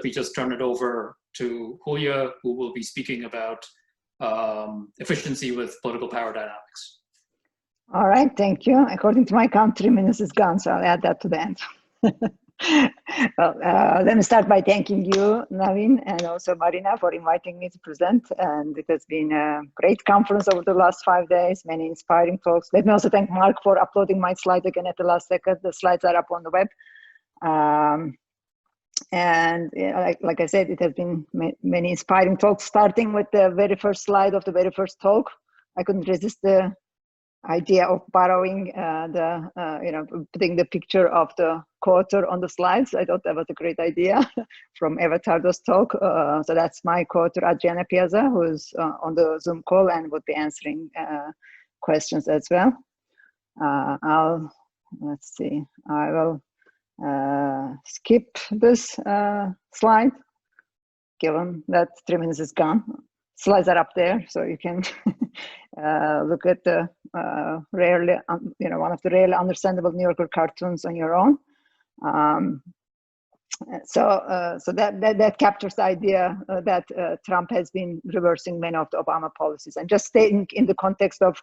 we just turn it over to Hülya, who will be speaking about efficiency with political power dynamics. All right, thank you. According to my count, 3 minutes is gone, so I'll add that to the end. Well, let me start by thanking you, Navin, and also Marina for inviting me to present. And it has been a great conference over the last 5 days, many inspiring talks. Let me also thank Mark for uploading my slide again at the last second. The slides are up on the web. And like I said, it has been many inspiring talks, starting with the very first slide of the very first talk. I couldn't resist the idea of borrowing putting the picture of the quoter on the slides. I thought that was a great idea from Eva Tardo's talk. So that's my quoter, Adriana Piazza, who's on the Zoom call and would be answering questions as well. Let's see, I will skip this slide, given that 3 minutes is gone. Slides are up there, so you can look at the rarely, one of the rarely understandable New Yorker cartoons on your own. So that captures the idea that Trump has been reversing many of the Obama policies. And just staying in the context of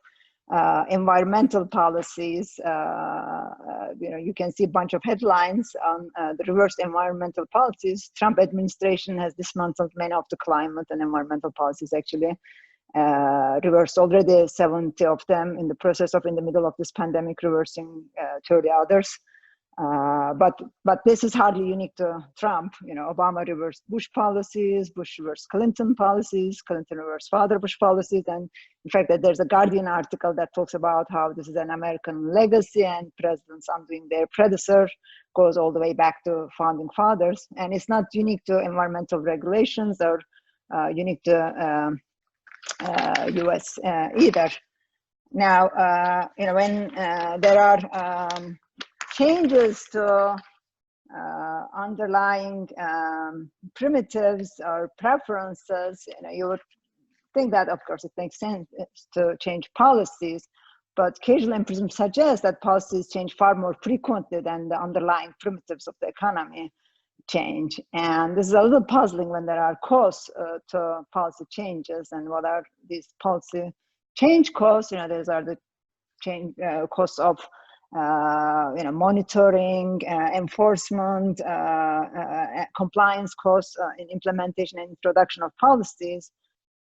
environmental policies, you can see a bunch of headlines on the reversed environmental policies. Trump administration has dismantled many of the climate and environmental policies, actually. Reversed already 70 of them in the process of, in the middle of this pandemic, reversing 30 others. But this is hardly unique to Trump. Obama reversed Bush policies, Bush reversed Clinton policies, Clinton reversed Father Bush policies. And in fact, there's a Guardian article that talks about how this is an American legacy and presidents undoing their predecessor goes all the way back to founding fathers. And it's not unique to environmental regulations or unique to US either. Now, when there are changes to underlying primitives or preferences, you would think that, of course, it makes sense to change policies, but casual empirism suggests that policies change far more frequently than the underlying primitives of the economy change. And this is a little puzzling when there are costs to policy changes. And what are these policy change costs? These are the change costs of monitoring, enforcement, compliance costs in implementation and introduction of policies.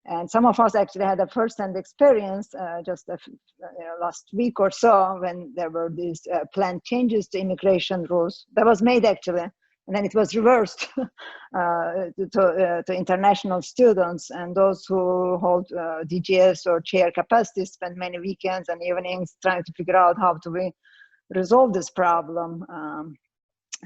And some of us actually had a first-hand experience just last week or so when there were these planned changes to immigration rules that was made actually, and then it was reversed to international students, and those who hold DGS or chair capacity spend many weekends and evenings trying to figure out how to resolve this problem.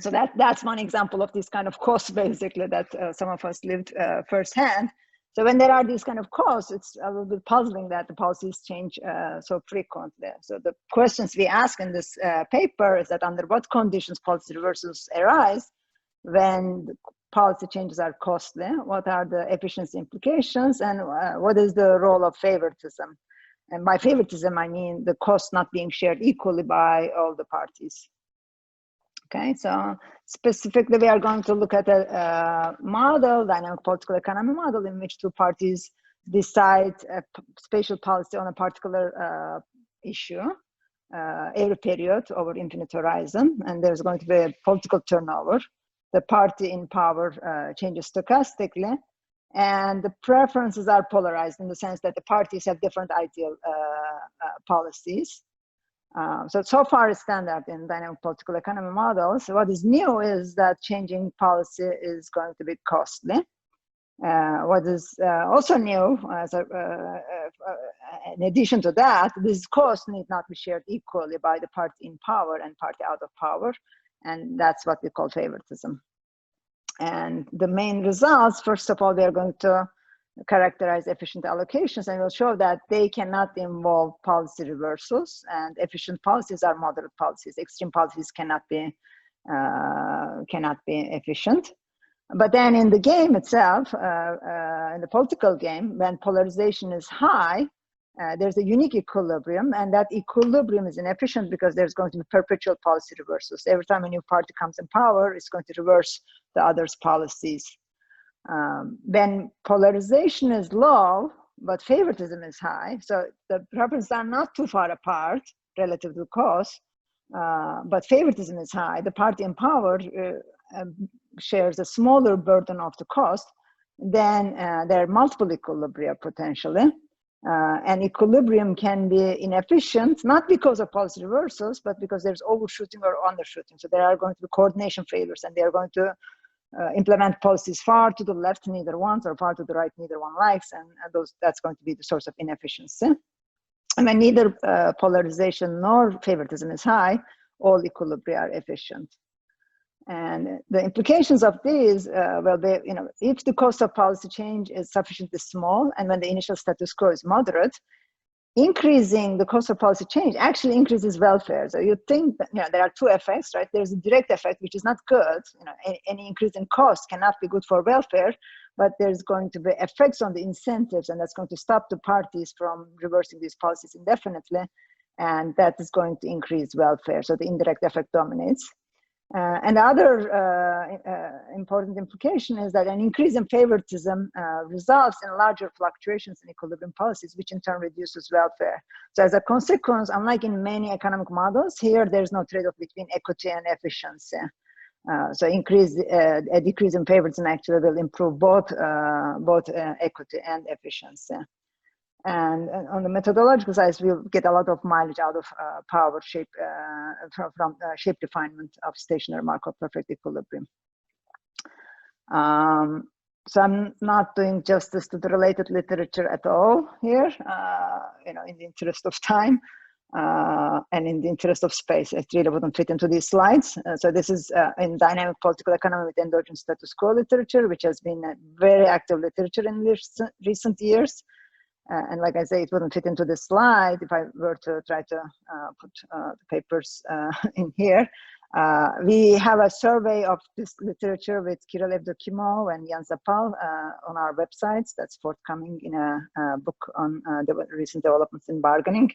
So that's one example of this kind of cost, basically, that some of us lived firsthand. So when there are these kind of costs, it's a little bit puzzling that the policies change so frequently. So the questions we ask in this paper is that under what conditions policy reversals arise when the policy changes are costly, what are the efficiency implications, and what is the role of favoritism? And by favoritism, I mean the cost not being shared equally by all the parties. Okay, so specifically, we are going to look at a model, dynamic political economy model, in which two parties decide a spatial policy on a particular issue every period over infinite horizon, and there's going to be a political turnover. The party in power changes stochastically, and the preferences are polarized in the sense that the parties have different ideal policies. So far it's standard in dynamic political economy models. What is new is that changing policy is going to be costly. What is also new, in addition to that, this cost need not be shared equally by the party in power and party out of power, and that's what we call favoritism. And the main results, first of all, we are going to characterize efficient allocations, and we'll show that they cannot involve policy reversals, and efficient policies are moderate policies. Extreme policies cannot be efficient. But then in the game itself, in the political game, when polarization is high, there's a unique equilibrium, and that equilibrium is inefficient because there's going to be perpetual policy reversals. Every time a new party comes in power, it's going to reverse the other's policies. When polarization is low, but favoritism is high, so the preferences are not too far apart relative to cost, but favoritism is high, the party in power shares a smaller burden of the cost, then there are multiple equilibria potentially. And equilibrium can be inefficient, not because of policy reversals, but because there's overshooting or undershooting. So there are going to be coordination failures, and they are going to implement policies far to the left, neither wants, or far to the right, neither one likes, and that's going to be the source of inefficiency. And when neither polarization nor favoritism is high, all equilibria are efficient. And the implications of these, if the cost of policy change is sufficiently small, and when the initial status quo is moderate, increasing the cost of policy change actually increases welfare. So you think that there are two effects, right? There's a direct effect, which is not good. Any increase in cost cannot be good for welfare, but there's going to be effects on the incentives, and that's going to stop the parties from reversing these policies indefinitely, and that is going to increase welfare. So the indirect effect dominates. And the other important implication is that an increase in favoritism results in larger fluctuations in equilibrium policies, which in turn reduces welfare. So as a consequence, unlike in many economic models, here there's no trade-off between equity and efficiency. So a decrease in favoritism actually will improve both equity and efficiency. And on the methodological side, we'll get a lot of mileage out of power shape from shape refinement of stationary Markov perfect equilibrium. So I'm not doing justice to the related literature at all here, in the interest of time and in the interest of space. It really wouldn't fit into these slides. So this is in dynamic political economy with endogenous status quo literature, which has been a very active literature in recent years. And like I say, it wouldn't fit into this slide if I were to try to put the papers in here. We have a survey of this literature with Kirill Evdokimov and Jan Zapal on our websites. That's forthcoming in a book on the recent developments in bargaining.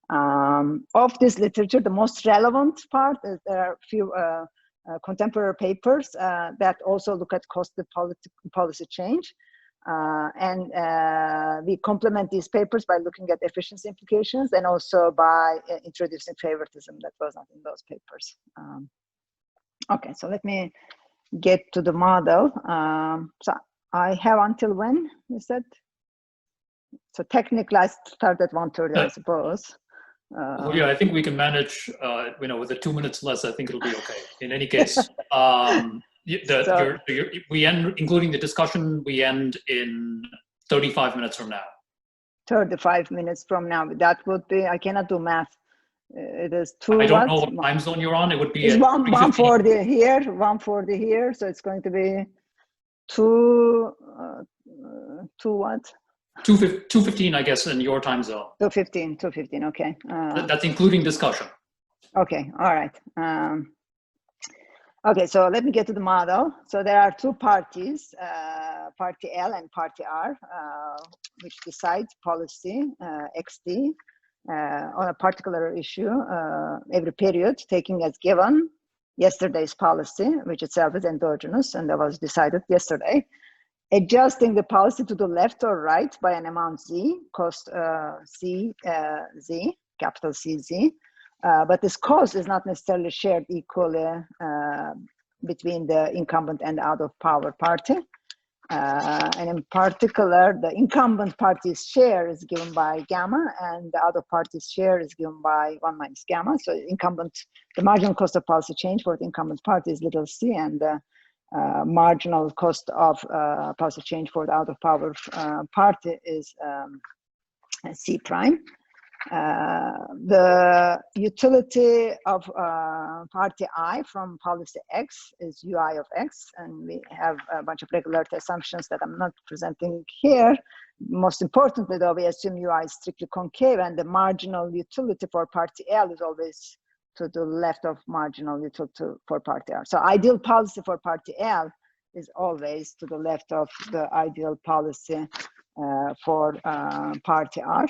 Of this literature, the most relevant part is there are a few contemporary papers that also look at costed policy change. We complement these papers by looking at efficiency implications and also by introducing favoritism that was not in those papers. Okay, so let me get to the model. So I have until when, you said? So technically I start at 1:30, I suppose. Yeah, I think we can manage, with the 2 minutes less, I think it'll be okay. In any case, we end, including the discussion, we end in 35 minutes from now. 35 minutes from now. That would be, I cannot do math. It is two. I don't know what time zone you're on. It would be 1:40 here, 1:40 here. So it's going to be 2:15, I guess, in your time zone. 2:15, okay. That's including discussion. Okay, all right. Okay, so let me get to the model. So there are two parties, Party L and Party R, which decide policy, XD, on a particular issue every period, taking as given yesterday's policy, which itself is endogenous, and that was decided yesterday, adjusting the policy to the left or right by an amount Z, cost Z, capital CZ. But this cost is not necessarily shared equally between the incumbent and out of power party. And in particular, the incumbent party's share is given by gamma, and the out of party's share is given by 1 minus gamma. So the marginal cost of policy change for the incumbent party is little c, and the marginal cost of policy change for the out of power party is C prime. The utility of party I from policy X is UI of X, and we have a bunch of regularity assumptions that I'm not presenting here. Most importantly, though, we assume UI is strictly concave, and the marginal utility for party L is always to the left of marginal utility for party R. So ideal policy for party L is always to the left of the ideal policy for party R.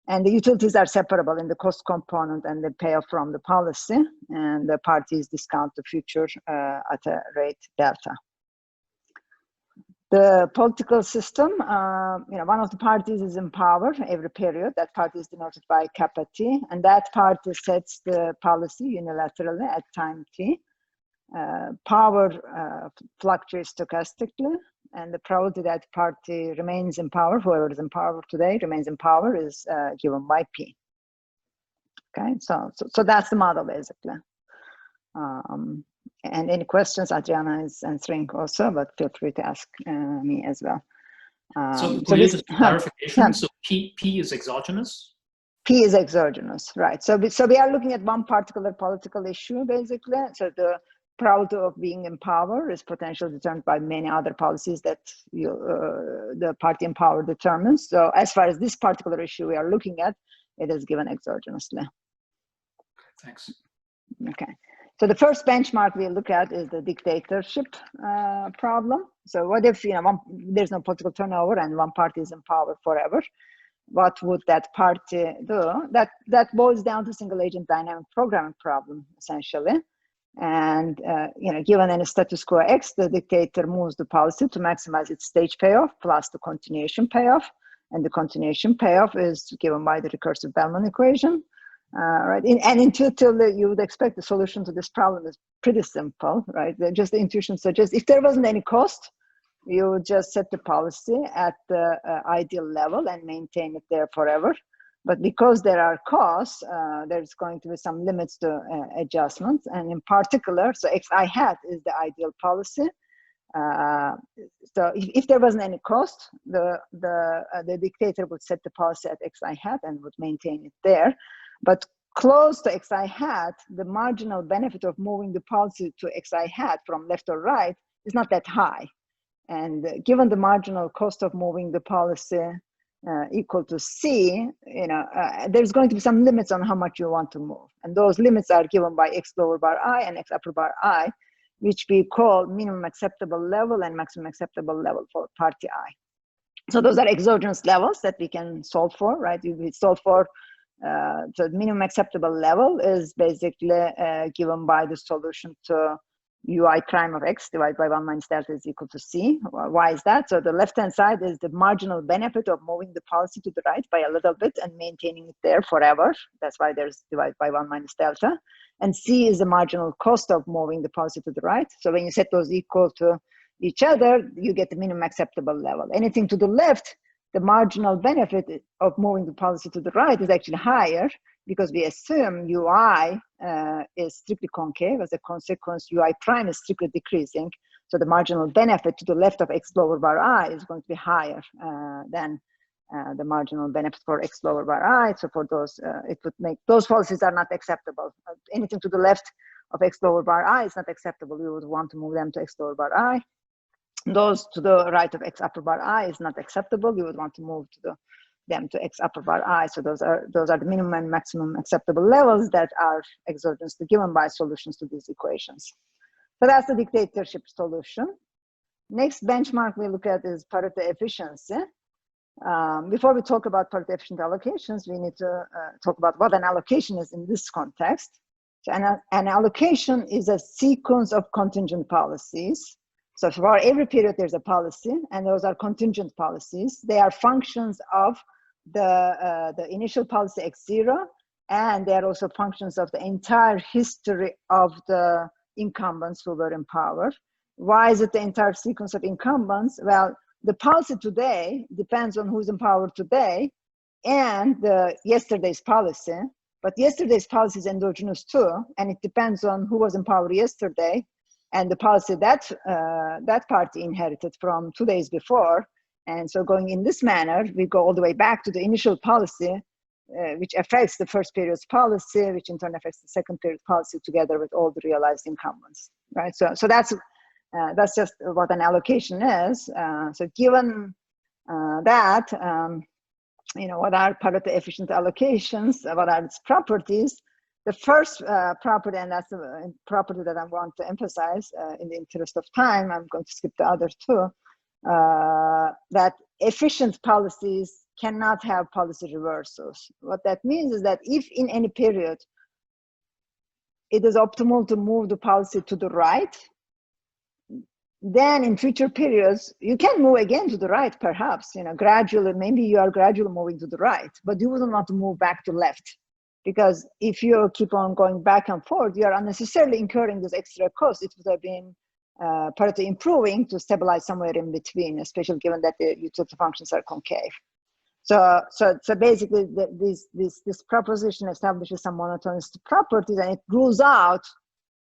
And the utilities are separable in the cost component and the payoff from the policy, and the parties discount the future at a rate delta. The political system, one of the parties is in power every period. That party is denoted by kappa T, and that party sets the policy unilaterally at time T. Power fluctuates stochastically, and the probability that party remains in power, whoever is in power today remains in power, is given by P. Okay, so that's the model basically. And any questions, Adriana is answering also, but feel free to ask me as well. So just clarification, so P is exogenous? P is exogenous, right. So we are looking at one particular political issue, basically. So the probability of being in power is potentially determined by many other policies that the party in power determines. So as far as this particular issue we are looking at, it is given exogenously. Thanks. Okay. So the first benchmark we look at is the dictatorship problem. So what if there's no political turnover and one party is in power forever? What would that party do? That boils down to single agent dynamic programming problem essentially. And given any status quo X, the dictator moves the policy to maximize its stage payoff plus the continuation payoff, and the continuation payoff is given by the recursive Bellman equation. Right, and intuitively, you would expect the solution to this problem is pretty simple, right? Just the intuition suggests if there wasn't any cost, you would just set the policy at the ideal level and maintain it there forever. But because there are costs, there's going to be some limits to adjustments, and in particular, so xi hat is the ideal policy. So if there wasn't any cost, the dictator would set the policy at xi hat and would maintain it there. But close to xi hat, the marginal benefit of moving the policy to xi hat from left or right is not that high. And given the marginal cost of moving the policy equal to C, there's going to be some limits on how much you want to move. And those limits are given by x lower bar I and x upper bar I, which we call minimum acceptable level and maximum acceptable level for party I. So those are exogenous levels that we can solve for, right? We solve for so the minimum acceptable level is basically given by the solution to ui prime of x divided by 1 minus delta is equal to C. Why is that? So the left-hand side is the marginal benefit of moving the policy to the right by a little bit and maintaining it there forever. That's why there's divided by 1 minus delta. And C is the marginal cost of moving the policy to the right. So when you set those equal to each other, you get the minimum acceptable level. Anything to the left, the marginal benefit of moving the policy to the right is actually higher because we assume UI is strictly concave. As a consequence, UI prime is strictly decreasing. So the marginal benefit to the left of x lower bar I is going to be higher than the marginal benefit for x lower bar I. So for those, it would make, those policies are not acceptable. Anything to the left of x lower bar I is not acceptable. We would want to move them to x lower bar I. Those to the right of x upper bar I is not acceptable. You would want to move to them to x upper bar I. So those are the minimum and maximum acceptable levels that are exogenously given by solutions to these equations. So that's the dictatorship solution. Next benchmark we look at is Pareto efficiency. Before we talk about Pareto efficient allocations, we need to talk about what an allocation is in this context. So an allocation is a sequence of contingent policies. So for every period, there's a policy, and those are contingent policies. They are functions of the initial policy x0, and they are also functions of the entire history of the incumbents who were in power. Why is it the entire sequence of incumbents? Well, the policy today depends on who's in power today and yesterday's policy. But yesterday's policy is endogenous too, and it depends on who was in power yesterday and the policy that that party inherited from 2 days before. And so going in this manner, we go all the way back to the initial policy, which affects the first period's policy, which in turn affects the second period policy together with all the realized incumbents, right? So that's just what an allocation is. So given that, what are Pareto efficient allocations? What are its properties? The first property, and that's the property that I want to emphasize in the interest of time, I'm going to skip the other two, that efficient policies cannot have policy reversals. What that means is that if in any period it is optimal to move the policy to the right, then in future periods, you can move again to the right, perhaps, gradually, maybe you are gradually moving to the right, but you wouldn't want to move back to left. Because if you keep on going back and forth, you are unnecessarily incurring this extra cost. It would have been Pareto improving to stabilize somewhere in between, especially given that the utility functions are concave. So basically, this proposition establishes some monotonous properties, and it rules out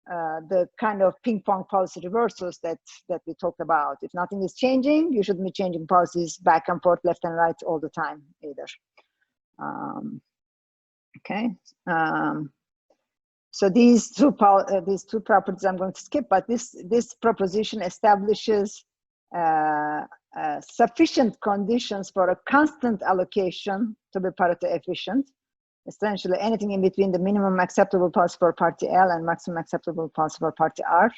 the kind of ping-pong policy reversals that we talked about. If nothing is changing, you shouldn't be changing policies back and forth, left and right all the time either. Okay. So these two properties I'm going to skip, but this proposition establishes sufficient conditions for a constant allocation to be Pareto efficient. Essentially, anything in between the minimum acceptable policy for party L and maximum acceptable policy for party R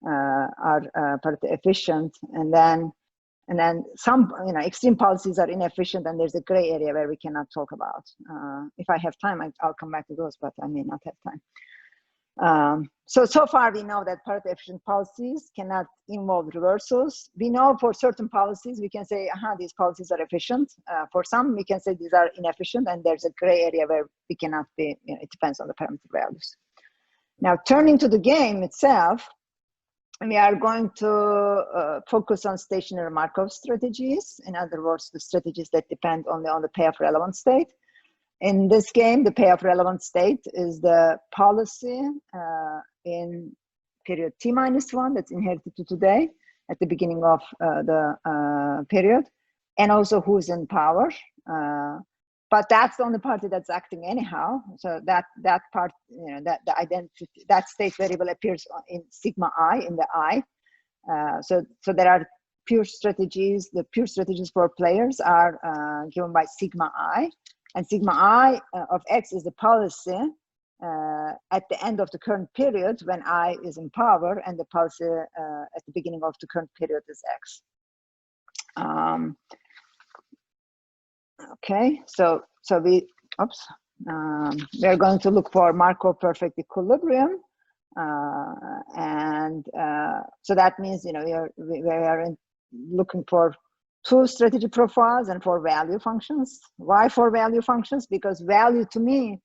are Pareto efficient, and then some extreme policies are inefficient, and there's a gray area where we cannot talk about. If I have time, I'll come back to those, but I may not have time. So far we know that Pareto efficient policies cannot involve reversals. We know for certain policies we can say, these policies are efficient. For some we can say these are inefficient, and there's a gray area where we cannot be, it depends on the parameter values. Now turning to the game itself, we are going to focus on stationary Markov strategies. In other words, the strategies that depend only on the payoff relevant state. In this game, the payoff relevant state is the policy in period t-1 that's inherited to today at the beginning of the period, and also who's in power. But that's the only party that's acting anyhow. So that part, that the identity, that state variable appears in sigma I, in the I. So there are pure strategies. The pure strategies for players are given by sigma I, and sigma I of X is the policy at the end of the current period when I is in power, and the policy at the beginning of the current period is X. Okay, so we are going to look for Markov perfect equilibrium, and so that means we are looking for two strategy profiles and for value functions. Why for value functions? Because value to me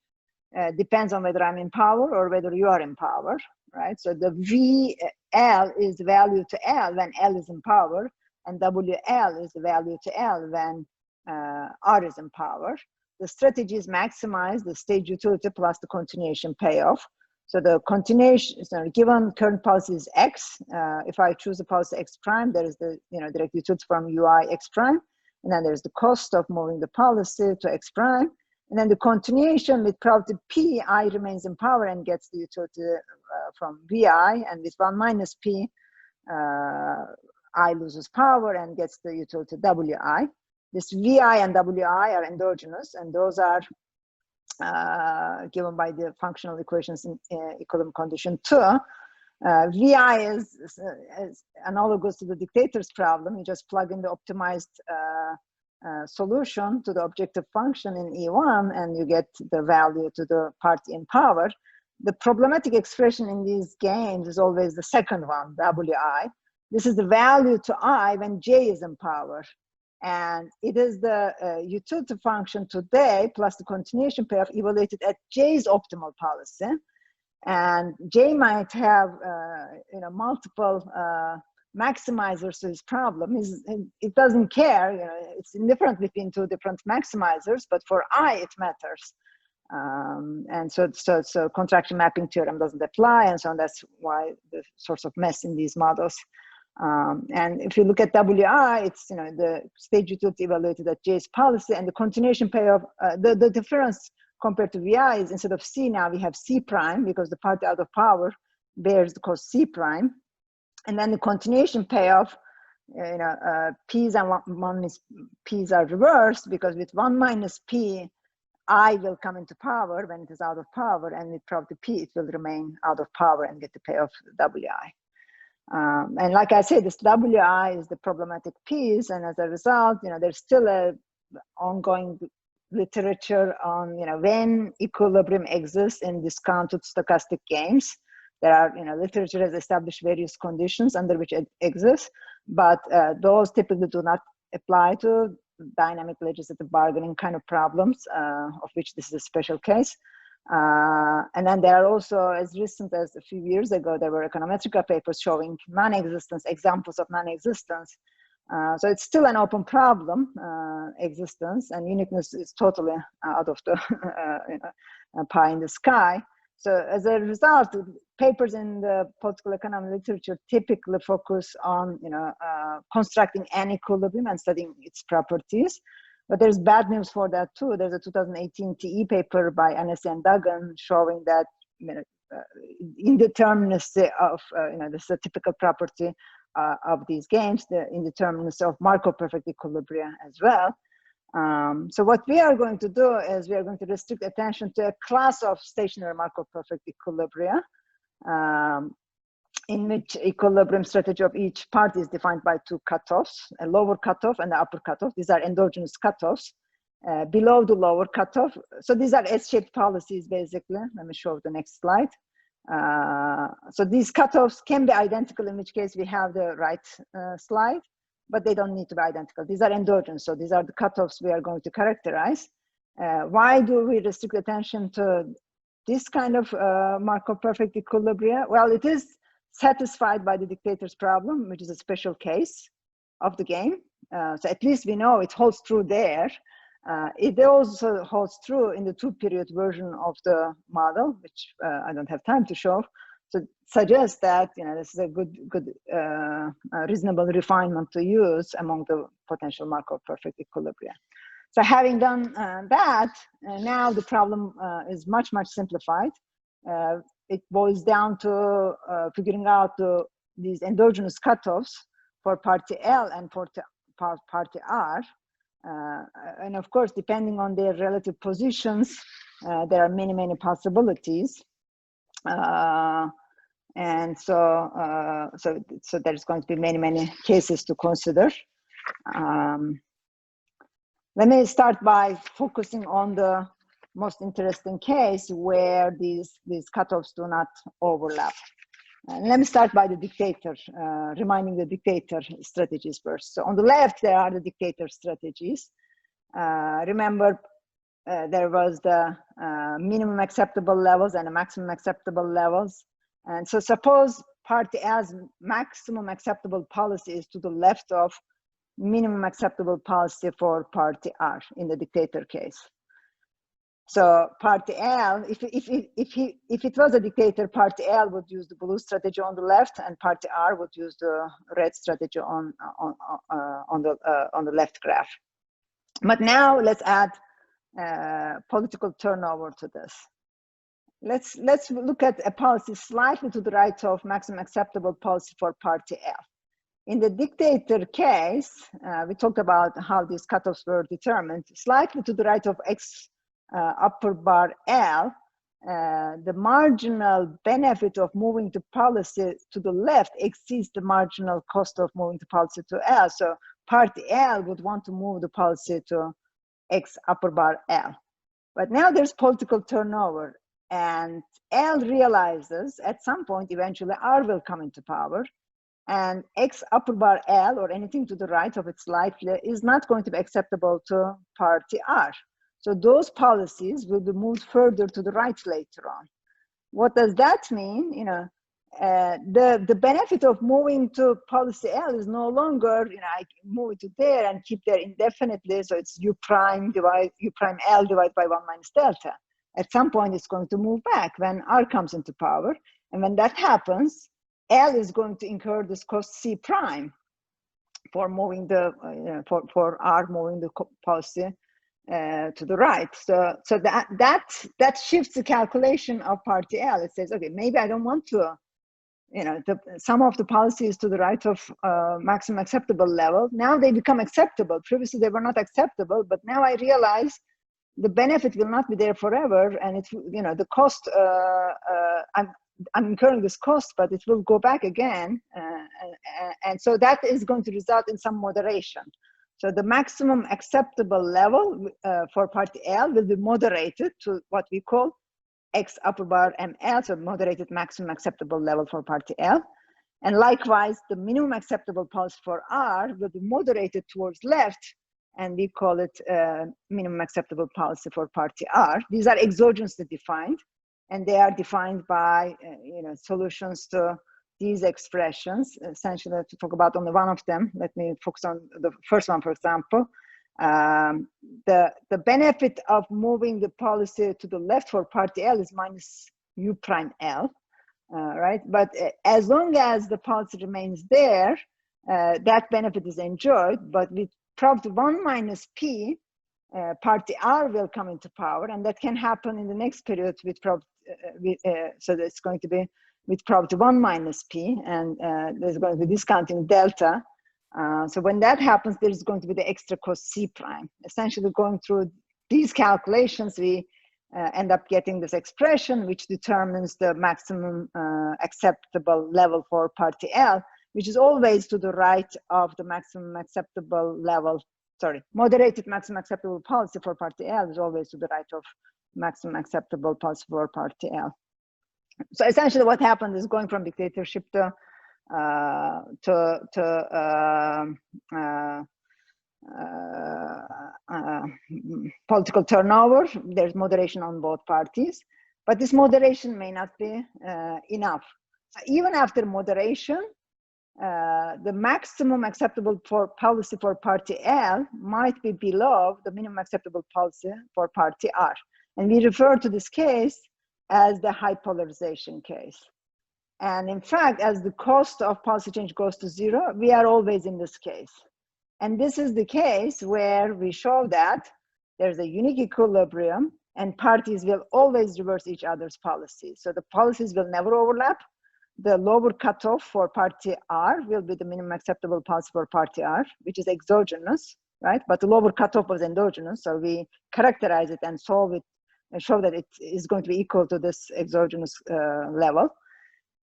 depends on whether I'm in power or whether you are in power, right? So the VL is the value to L when L is in power, and WL is the value to L when R is in power. The strategies maximize the stage utility plus the continuation payoff. So the continuation, so given current policy is X, if I choose the policy X prime, there is the direct utility from UI X prime, and then there's the cost of moving the policy to X prime, and then the continuation with probability P, I remains in power and gets the utility from VI, and with 1 minus P, I loses power and gets the utility WI. This VI and WI are endogenous, and those are given by the functional equations in equilibrium condition 2. VI is analogous to the dictator's problem. You just plug in the optimized solution to the objective function in E1, and you get the value to the party in power. The problematic expression in these games is always the second one, WI. This is the value to I when J is in power. And it is the utility function today plus the continuation payoff evaluated at J's optimal policy. And J might have multiple maximizers to his problem. It doesn't care, it's indifferent between two different maximizers, but for I it matters. And so contraction mapping theorem doesn't apply, and so on. That's why the source of mess in these models. And if you look at WI, it's the stage utility evaluated at J's policy, and the continuation payoff. The difference compared to VI is instead of C now we have C prime, because the party out of power bears the cost C prime, and then the continuation payoff. P's and 1 minus P's are reversed, because with 1 minus P, I will come into power when it is out of power, and with probability P, it will remain out of power and get the payoff WI. And like I said, this WI is the problematic piece, and as a result, there's still a ongoing literature on when equilibrium exists in discounted stochastic games. there are, literature has established various conditions under which it exists, but those typically do not apply to dynamic legislative bargaining kind of problems, of which this is a special case. And then there are also, as recent as a few years ago, there were econometric papers showing non-existence, examples of non-existence. So it's still an open problem, existence, and uniqueness is totally out of the pie in the sky. So as a result, papers in the political economy literature typically focus on, constructing an equilibrium and studying its properties. But there's bad news for that too. There's a 2018 TE paper by Anesi and Duggan showing that indeterminacy of, this is a typical property of these games, the indeterminacy of Marko perfect equilibria as well. So what we are going to do is we are going to restrict attention to a class of stationary Marko perfect equilibria, in which equilibrium strategy of each party is defined by two cutoffs, a lower cutoff and the upper cutoff. These are endogenous cutoffs. Below the lower cutoff, so these are S-shaped policies basically. Let me show the next slide. So these cutoffs can be identical, in which case we have the right slide, but they don't need to be identical. These are endogenous, so these are the cutoffs we are going to characterize. Why do we restrict attention to this kind of Marko perfect equilibria? Well, it is satisfied by the dictator's problem, which is a special case of the game. So at least we know it holds true there. It also holds true in the two-period version of the model, which I don't have time to show. So it suggests that this is a good reasonable refinement to use among the potential Marko perfect equilibria. So having done that, now the problem is much simplified. It boils down to figuring out these endogenous cutoffs for party L and for party R. And of course, depending on their relative positions, there are many possibilities. And so there's going to be many cases to consider. Let me start by focusing on the most interesting case where these cutoffs do not overlap. And let me start by the dictator, reminding the dictator strategies first. So on the left, there are the dictator strategies. Remember, there was the minimum acceptable levels and the maximum acceptable levels. And so suppose party A's maximum acceptable policy is to the left of minimum acceptable policy for party R in the dictator case. So party L, if it was a dictator, party L would use the blue strategy on the left, and party R would use the red strategy on the left graph. But now let's add political turnover to this. Let's look at a policy slightly to the right of maximum acceptable policy for party L. In the dictator case, we talked about how these cutoffs were determined. Slightly to the right of X upper bar L, the marginal benefit of moving the policy to the left exceeds the marginal cost of moving the policy to L. So party L would want to move the policy to X upper bar L. But now there's political turnover, and L realizes at some point eventually R will come into power, and X upper bar L, or anything to the right of it slightly, is not going to be acceptable to party R. So those policies will be moved further to the right later on. What does that mean? The benefit of moving to policy L is no longer, I move it to there and keep there indefinitely. So it's U prime L divided by 1 minus delta. At some point, it's going to move back when R comes into power. And when that happens, L is going to incur this cost C prime for moving for R moving the policy to the right. So that shifts the calculation of party L. It says, okay, maybe I don't want to, some of the policies to the right of maximum acceptable level, now they become acceptable. Previously they were not acceptable, but now I realize the benefit will not be there forever, and it, the cost, I'm incurring this cost, but it will go back again, and so that is going to result in some moderation. So the maximum acceptable level for party L will be moderated to what we call X upper bar ML, so moderated maximum acceptable level for party L. And likewise, the minimum acceptable pulse for R will be moderated towards left, and we call it minimum acceptable pulse for party R. These are exogenously defined, and they are defined by solutions to these expressions. Essentially, to talk about only one of them, let me focus on the first one, for example. The benefit of moving the policy to the left for party L is minus U prime L. Right, but as long as the pulse remains there, that benefit is enjoyed. But with probability 1 minus p, party R will come into power, and that can happen in the next period with so that's going to be with probability 1 minus p, and there's going to be discounting delta. So when that happens, there's going to be the extra cost C prime. Essentially, going through these calculations, we end up getting this expression, which determines the maximum acceptable level for party L, which is always to the right of the maximum acceptable level. Sorry, moderated maximum acceptable policy for party L is always to the right of maximum acceptable policy for party L. So essentially, what happened is going from dictatorship to political turnover. There's moderation on both parties, but this moderation may not be enough. So even after moderation, the maximum acceptable policy for party L might be below the minimum acceptable policy for party R. And we refer to this case as the high polarization case. And in fact, as the cost of policy change goes to zero, we are always in this case. And this is the case where we show that there's a unique equilibrium and parties will always reverse each other's policies. So the policies will never overlap. The lower cutoff for party R will be the minimum acceptable policy for party R, which is exogenous, right? But the lower cutoff was endogenous. So we characterize it and solve it and show that it is going to be equal to this exogenous level.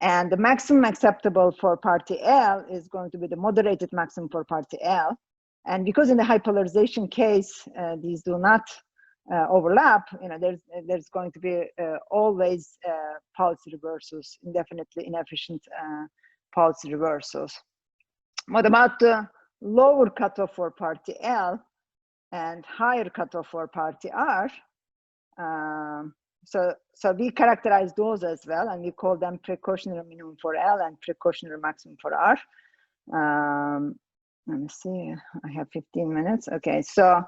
And the maximum acceptable for party L is going to be the moderated maximum for party L. And because in the high polarization case, these do not overlap, there's going to be always policy reversals, indefinitely inefficient policy reversals. What about the lower cutoff for party L and higher cutoff for party R? So we characterize those as well, and we call them precautionary minimum for L and precautionary maximum for R. Let me see, I have 15 minutes. Okay, so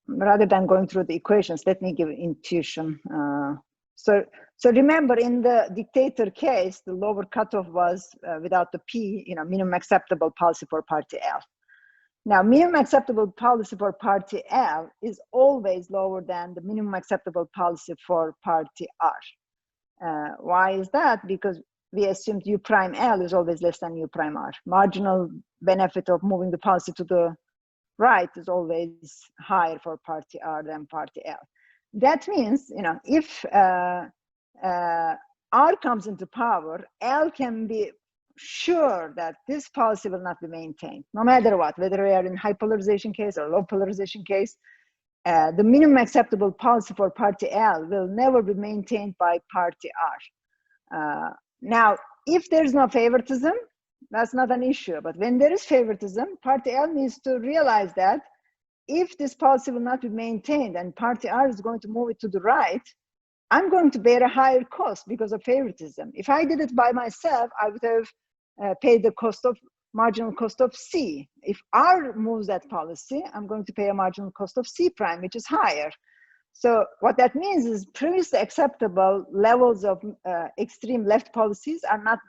rather than going through the equations, let me give intuition. So remember, in the dictator case, the lower cutoff was without the P, minimum acceptable policy for party L. Now, minimum acceptable policy for party L is always lower than the minimum acceptable policy for party R. Why is that? Because we assumed U prime L is always less than U prime R. Marginal benefit of moving the policy to the right is always higher for party R than party L. That means, if R comes into power, L can be sure that this policy will not be maintained, no matter what, whether we are in high polarization case or low polarization case. The minimum acceptable policy for party L will never be maintained by party R. Now, if there's no favoritism, that's not an issue. But when there is favoritism, party L needs to realize that if this policy will not be maintained and party R is going to move it to the right, I'm going to bear a higher cost because of favoritism. If I did it by myself, I would have paid the marginal cost of C. If R moves that policy, I'm going to pay a marginal cost of C prime, which is higher. So what that means is previously acceptable levels of extreme left policies are not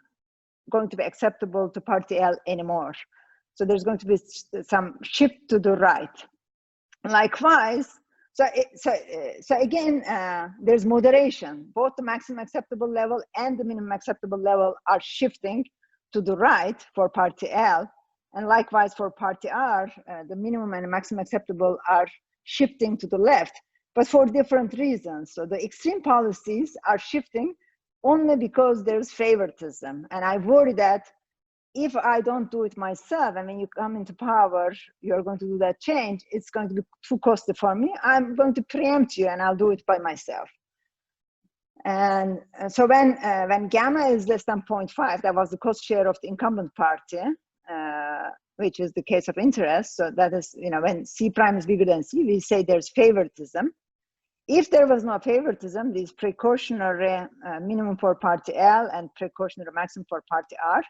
going to be acceptable to party L anymore. So there's going to be some shift to the right. Likewise, so again, there's moderation. Both the maximum acceptable level and the minimum acceptable level are shifting to the right for party L. And likewise for party R, the minimum and maximum acceptable are shifting to the left, but for different reasons. So the extreme policies are shifting only because there's favoritism. And I worry that if I don't do it myself, and when you come into power, you're going to do that change, it's going to be too costly for me. I'm going to preempt you and I'll do it by myself. And so when gamma is less than 0.5, that was the cost share of the incumbent party, which is the case of interest. So that is, when C prime is bigger than C, we say there's favoritism. If there was no favoritism, these precautionary minimum for party L and precautionary maximum for party R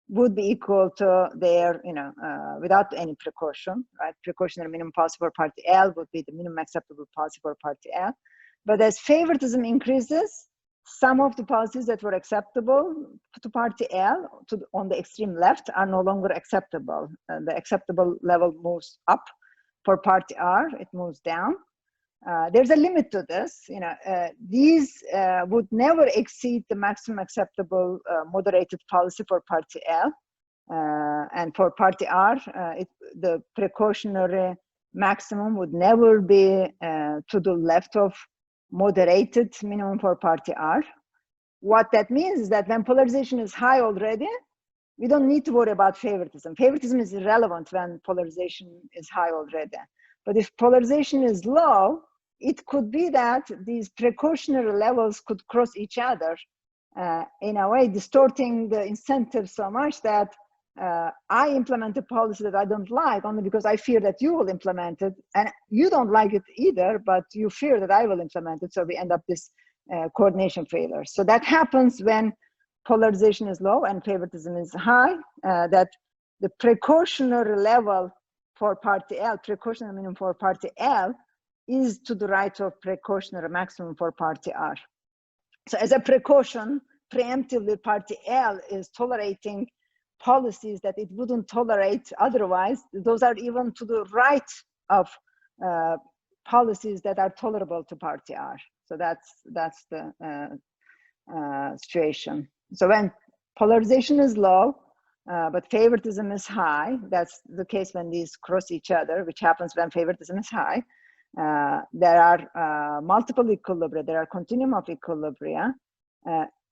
would be equal to their, without any precaution, right? Precautionary minimum policy for party L would be the minimum acceptable policy for party L. But as favoritism increases, some of the policies that were acceptable to party L on the extreme left are no longer acceptable. The acceptable level moves up. For party R, it moves down. There's a limit to this. These would never exceed the maximum acceptable moderated policy for party L. And for party R, the precautionary maximum would never be to the left of moderated minimum for party R. What that means is that when polarization is high already, we don't need to worry about favoritism. Favoritism is irrelevant when polarization is high already. But if polarization is low, it could be that these precautionary levels could cross each other in a way, distorting the incentive so much that I implement a policy that I don't like only because I fear that you will implement it, and you don't like it either, but you fear that I will implement it. So we end up this coordination failure. So that happens when polarization is low and favoritism is high, that the precautionary level for party L, precautionary minimum for party L, is to the right of precautionary maximum for party R. So as a precaution, preemptively party L is tolerating policies that it wouldn't tolerate otherwise. Those are even to the right of policies that are tolerable to party R. So that's the situation. So when polarization is low, but favoritism is high, that's the case when these cross each other, which happens when favoritism is high. There are multiple equilibria, there are continuum of equilibria.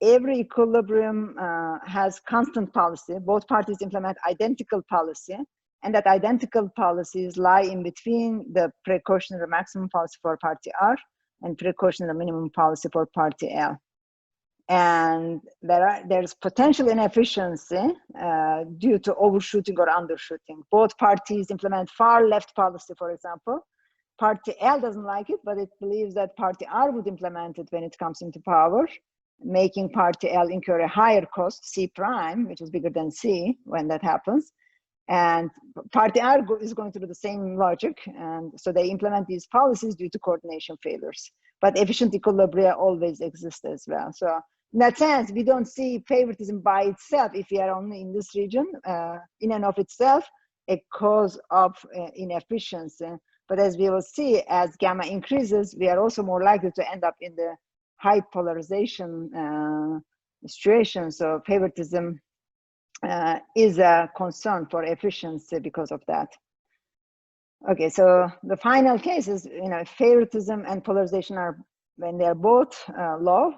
Every equilibrium has constant policy. Both parties implement identical policy, and that identical policies lie in between the precautionary maximum policy for party R and precautionary minimum policy for party L. And there's potential inefficiency due to overshooting or undershooting. Both parties implement far left policy, for example. Party L doesn't like it, but it believes that party R would implement it when it comes into power, making party L incur a higher cost, C prime, which is bigger than C when that happens. And party R is going through the same logic. And so they implement these policies due to coordination failures. But efficient equilibria always exist as well. So in that sense, we don't see favoritism by itself if we are only in this region, in and of itself, a cause of inefficiency. But as we will see, as gamma increases, we are also more likely to end up in the high polarization situation. So favoritism is a concern for efficiency because of that. Okay, so the final case is, favoritism and polarization are, when they're both low,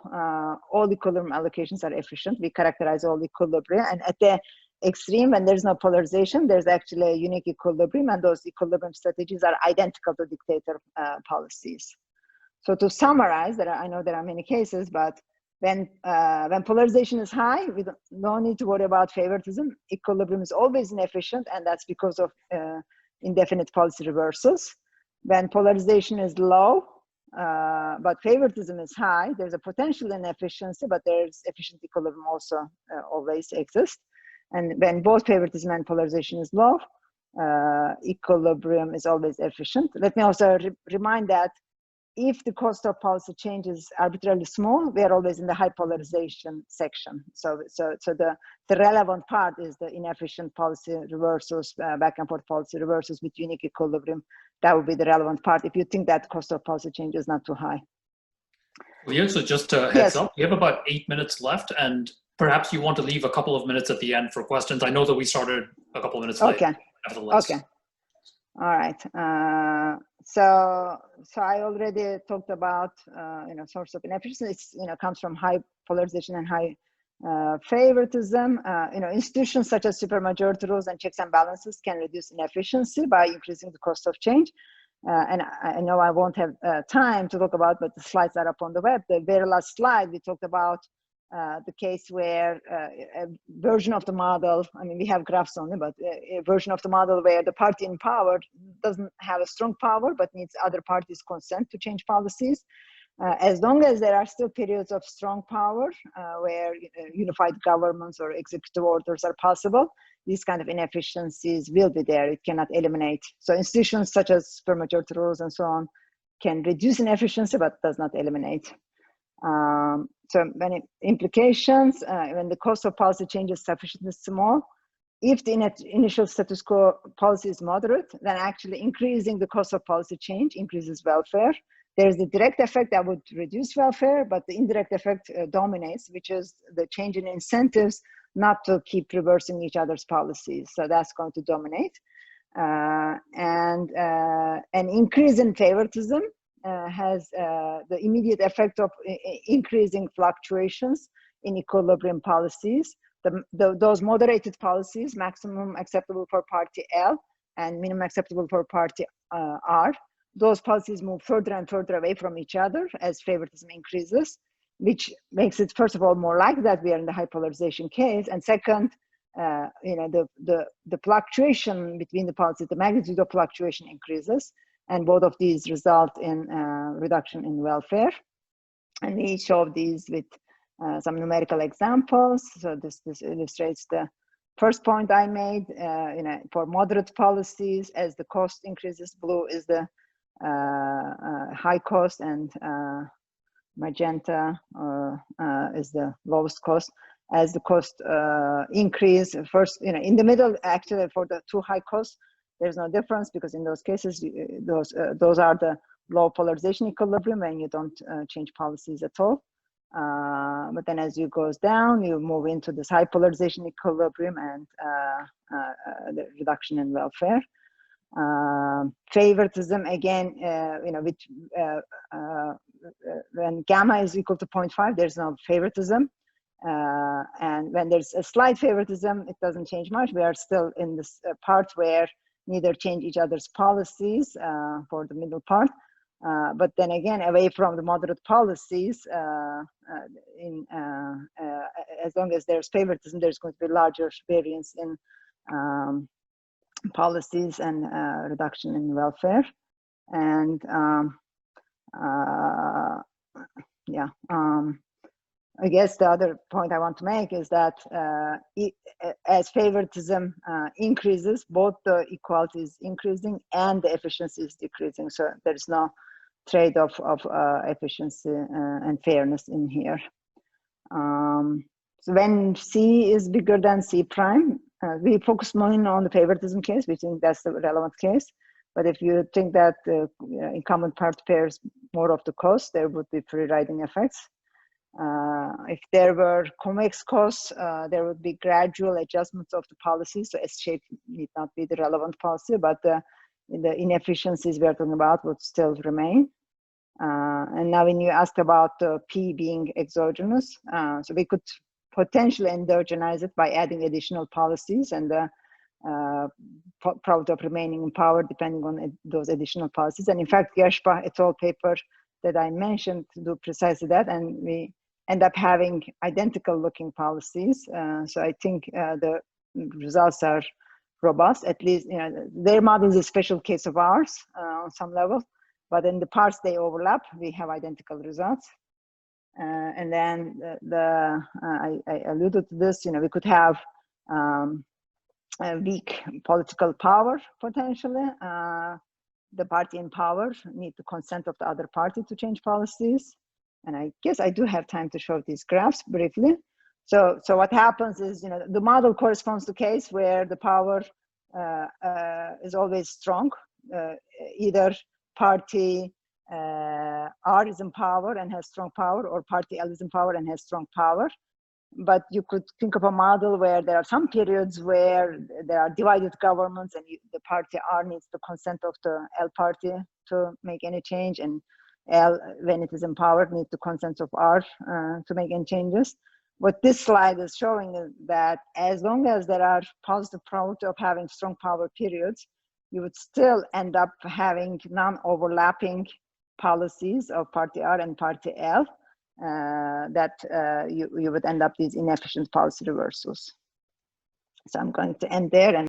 all equilibrium allocations are efficient. We characterize all equilibria, and at the extreme, when there's no polarization, there's actually a unique equilibrium, and those equilibrium strategies are identical to dictator policies. So to summarize, I know there are many cases, but when polarization is high, we no need to worry about favoritism. Equilibrium is always inefficient, and that's because of indefinite policy reversals. When polarization is low, but favoritism is high, there's a potential inefficiency, but there's efficient equilibrium also always exists. And when both favoritism and polarization is low, equilibrium is always efficient. Let me also remind that if the cost of policy change is arbitrarily small, we are always in the high polarization section. So the relevant part is the inefficient policy reversals, back and forth policy reversals with unique equilibrium. That would be the relevant part if you think that cost of policy change is not too high. Well, yeah, so just a heads up, we have about 8 minutes left, and perhaps you want to leave a couple of minutes at the end for questions. I know that we started a couple of minutes late. Okay. Okay. All right. So I already talked about source of inefficiency. It's comes from high polarization and high favoritism. Institutions such as supermajority rules and checks and balances can reduce inefficiency by increasing the cost of change. and I know I won't have time to talk about, but the slides are up on the web. The very last slide, we talked about the case where a version of the model, I mean, we have graphs only, but a version of the model where the party in power doesn't have a strong power, but needs other parties' consent to change policies. As long as there are still periods of strong power where unified governments or executive orders are possible, these kind of inefficiencies will be there. It cannot eliminate. So institutions such as supermajority rules and so on can reduce inefficiency, but does not eliminate. So many implications, when the cost of policy change is sufficiently small, if the initial status quo policy is moderate, then actually increasing the cost of policy change increases welfare. There's the direct effect that would reduce welfare, but the indirect effect dominates, which is the change in incentives not to keep reversing each other's policies. So that's going to dominate. And an increase in favoritism has the immediate effect of increasing fluctuations in equilibrium policies. Those moderated policies, maximum acceptable for party L and minimum acceptable for party R, those policies move further and further away from each other as favoritism increases, which makes it, first of all, more likely that we are in the high polarization case. And second, the fluctuation between the policies, the magnitude of fluctuation increases, and both of these result in reduction in welfare. And we show these with some numerical examples. So this illustrates the first point I made. For moderate policies, as the cost increases, blue is the high cost, and magenta is the lowest cost. As the cost increase, first, in the middle, actually, for the two high costs, there's no difference, because in those cases, those are the low polarization equilibrium, and you don't change policies at all. But then as you goes down, you move into this high polarization equilibrium and the reduction in welfare. Favoritism, again, when gamma is equal to 0.5, there's no favoritism. And when there's a slight favoritism, it doesn't change much. We are still in this part where neither change each other's policies for the middle part. But then again, away from the moderate policies, as long as there's favoritism, there's going to be larger variance in policies and reduction in welfare. And I guess the other point I want to make is that as favoritism increases, both the equality is increasing and the efficiency is decreasing. So there's no trade-off of efficiency and fairness in here. So when C is bigger than C prime, we focus more on the favoritism case. We think that's the relevant case. But if you think that the incumbent party bears more of the cost, there would be free riding effects. If there were convex costs, there would be gradual adjustments of the policy. So S-shape need not be the relevant policy, but the inefficiencies we are talking about would still remain. And now when you asked about P being exogenous, so we could potentially endogenize it by adding additional policies, and the probability of remaining in power depending on those additional policies. And in fact, Gershbach et al. Paper that I mentioned to do precisely that, and we end up having identical looking policies. So I think the results are robust. At least, their model is a special case of ours on some level, but in the parts they overlap, we have identical results. And then I alluded to this, we could have a weak political power potentially. The party in power need the consent of the other party to change policies. And I guess I do have time to show these graphs briefly. So what happens is, the model corresponds to a case where the power is always strong. Either party R is in power and has strong power, or party L is in power and has strong power. But you could think of a model where there are some periods where there are divided governments, and the party R needs the consent of the L party to make any change, and L, when it is in power, needs the consent of R to make any changes. What this slide is showing is that as long as there are positive probability of having strong power periods, you would still end up having non-overlapping policies of Party R and Party L that you would end up these inefficient policy reversals. So I'm going to end there and